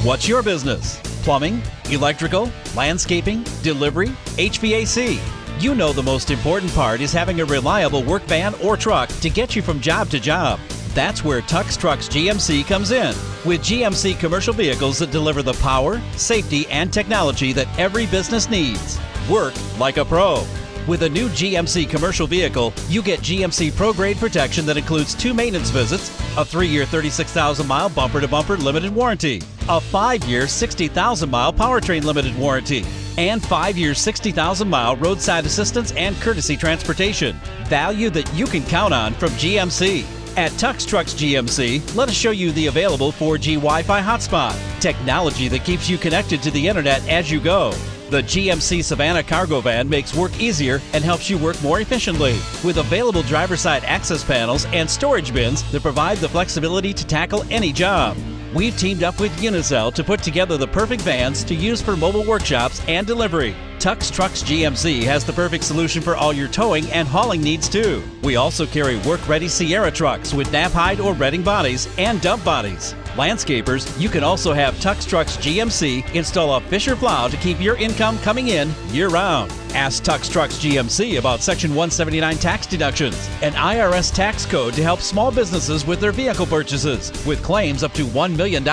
What's your business? Plumbing, electrical, landscaping, delivery, HVAC. You know the most important part is having a reliable work van or truck to get you from job to job. That's where Trucks GMC comes in, with GMC commercial vehicles that deliver the power, safety, and technology that every business needs. Work like a pro. With a new GMC commercial vehicle, you get GMC Pro Grade Protection that includes 2 maintenance visits, a 3-year 36,000-mile bumper-to-bumper limited warranty, a 5-year 60,000-mile Powertrain Limited Warranty, and 5-year 60,000-mile roadside assistance and courtesy transportation. Value that you can count on from GMC. At Trucks GMC, let us show you the available 4G Wi-Fi hotspot, technology that keeps you connected to the internet as you go. The GMC Savana Cargo van makes work easier and helps you work more efficiently, with available driver's side access panels and storage bins that provide the flexibility to tackle any job. We've teamed up with Unicell to put together the perfect vans to use for mobile workshops and delivery. Trucks GMC has the perfect solution for all your towing and hauling needs too. We also carry work-ready Sierra trucks with Knapheide or Redding bodies and dump bodies. Landscapers, you can also have Trucks GMC install a Fisher plow to keep your income coming in year-round. Ask Trucks GMC about Section 179 tax deductions, an IRS tax code to help small businesses with their vehicle purchases, with claims up to $1 million.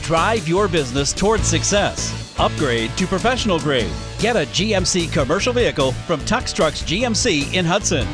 Drive your business towards success. Upgrade to professional grade. Get a GMC commercial vehicle from Trucks GMC in Hudson.